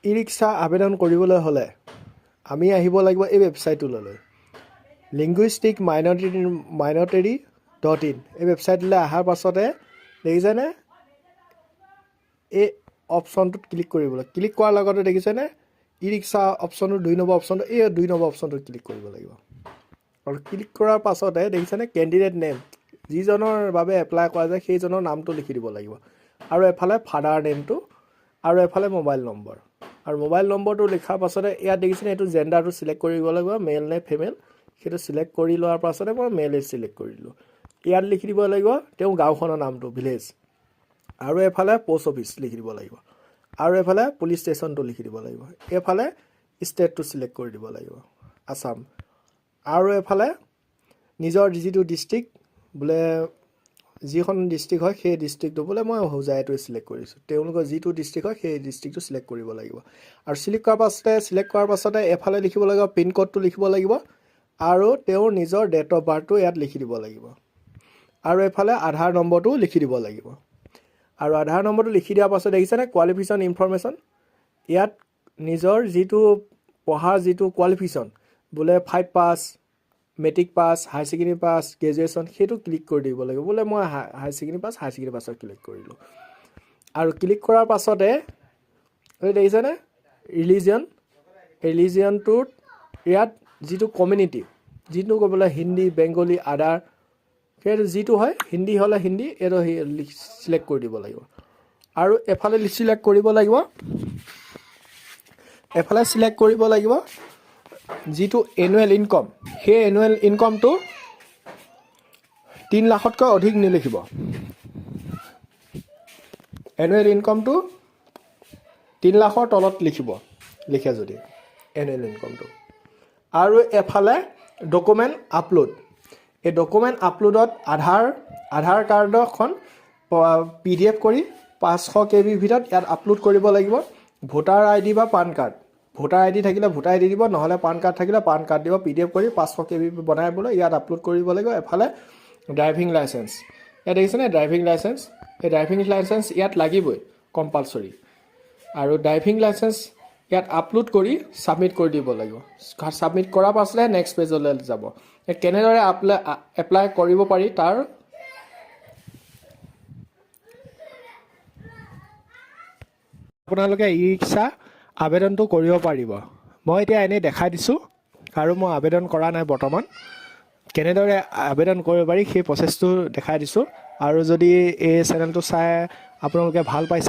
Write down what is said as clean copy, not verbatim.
ই rickshaw আবেদন কৰিবলৈ হ'লে আমি আহিব লাগিব এই ৱেবছাইটটোলৈ linguisticminority.in এই ৱেবছাইটলৈ অহাৰ পাছতে দেখিছেনে এই অপশ্যনটোত ক্লিক কৰিবলৈ ক্লিক কৰাৰ লগতে দেখিছেনে ই ৰিক্সা অপশ্যনটো 2 নম্বৰ অপশ্যনটো এই 2 নম্বৰ অপশ্যনটোত ক্লিক কৰিব লাগিব আৰু ক্লিক কৰাৰ পাছতে দেখিছেনে কেণ্ডিডেট নেম যিজনৰ বাবে এপ্লাই কৰা যায় সেইজনৰ নামটো লিখি দিব লাগিব আৰু এফালে ফাদাৰ নেমটো আৰু এফালে মোবাইল নম্বৰ আৰু মোবাইল নম্বৰটো লিখাৰ পাছতে ইয়াত দেখিছেনে এইটো জেণ্ডাৰটো সিলেক্ট কৰিব লাগিব মেল নে ফিমেল সেইটো সিলেক্ট কৰি লোৱাৰ পাছতে মই মেল সিলেক্ট কৰিলোঁ ইয়াত লিখি দিব লাগিব তেওঁ গাঁওখনৰ নামটো ভিলেজ আৰু এফালে পোষ্ট অফিচ লিখি দিব লাগিব আৰু এফালে পুলিচ ষ্টেচনটো লিখি দিব লাগিব এফালে ষ্টেটটো সিলেক্ট কৰি দিব লাগিব আসাম আৰু এফালে নিজৰ যিটো ডিস্ট্ৰিক্ট বোলে যিখন ডিস্ট্ৰিক্ট হয় সেই ডিস্ট্ৰিক্টটো বোলে মই হোজাইটো সিলেক্ট কৰিছোঁ তেওঁলোকৰ যিটো ডিস্ট্ৰিক্ট হয় সেই ডিস্ট্ৰিক্টটো সিলেক্ট কৰিব লাগিব আৰু সিলেক্ট কৰাৰ পাছতে এফালে লিখিব লাগিব পিন কোডটো লিখিব লাগিব আৰু তেওঁৰ নিজৰ ডেট অফ বাৰ্থটো ইয়াত লিখি দিব লাগিব আৰু এফালে আধাৰ নম্বৰটো লিখি দিব লাগিব আৰু আধাৰ নম্বৰটো লিখি দিয়াৰ পাছত দেখিছেনে কোৱালিফিকেশ্যন ইনফৰমেশ্যন ইয়াত নিজৰ যিটো পঢ়াৰ যিটো কোৱালিফিকেশ্যন বোলে 5 পাছ মেট্ৰিক পাছ হাই ছেকেণ্ডেৰী পাছ গ্ৰেজুৱেশ্যন সেইটো ক্লিক কৰি দিব লাগিব বোলে মই হাই ছেকেণ্ডেৰী পাছত ক্লিক কৰিলোঁ আৰু ক্লিক কৰাৰ পাছতে এই দেখিছেনে ৰিলিজিয়নটোত ইয়াত যিটো কমিউনিটি যিটো ক'বলৈ হিন্দী বেংগলী আদাৰ সেইটো যিটো হয় হিন্দী হ'লে হিন্দী এইটো সিলেক্ট কৰি দিব লাগিব আৰু এফালে সিলেক্ট কৰিব লাগিব যিটো এনুৱেল ইনকম সেই এনুৱেল ইনকমটো 3 লাখতকৈ অধিক নিলিখিব এনুৱেল ইনকমটো 3 লাখৰ তলত লিখে যদি এনুৱেল ইনকমটো আৰু এফালে ডকুমেণ্ট আপলোড এই ডকুমেণ্ট আপলোডত আধাৰ কাৰ্ডখন PDF কৰি 500 KB ভিতৰত ইয়াত আপলোড কৰিব লাগিব ভোটাৰ ID বা পান কাৰ্ড ভোটাৰ ID থাকিলে ভোটাৰ ID দিব নহলে পান কাৰ্ড থাকিলে পান কাৰ্ড দিব PDF কৰি 500 KB বনাইবলৈ ইয়াত আপলোড কৰিব লাগিব এফালে ড্ৰাইভিং লাইসেন্স ইয়াত দেখিছেনে ড্ৰাইভিং লাইসেন্স এই ড্ৰাইভিং লাইসেন্স ইয়াত লাগিবই কম্পালসৰি আৰু ড্ৰাইভিং লাইসেন্স ইয়াত আপলোড কৰি সাবমিট কৰি দিব লাগিব সাবমিট কৰাৰ পাছতে নেক্সট পেজলৈ যাব কেনেদৰে এপ্লাই কৰিব পাৰি তাৰ আপোনালোকে ই ৰিক্সা আবেদনটো কৰিব পাৰিব মই এতিয়া এনে দেখাই দিছোঁ আৰু মই আবেদন কৰা নাই বৰ্তমান কেনেদৰে আবেদন কৰিব পাৰি সেই প্ৰচেছটো দেখাই দিছোঁ আৰু যদি এই চেনেলটো চাই আপোনালোকে ভাল পাইছে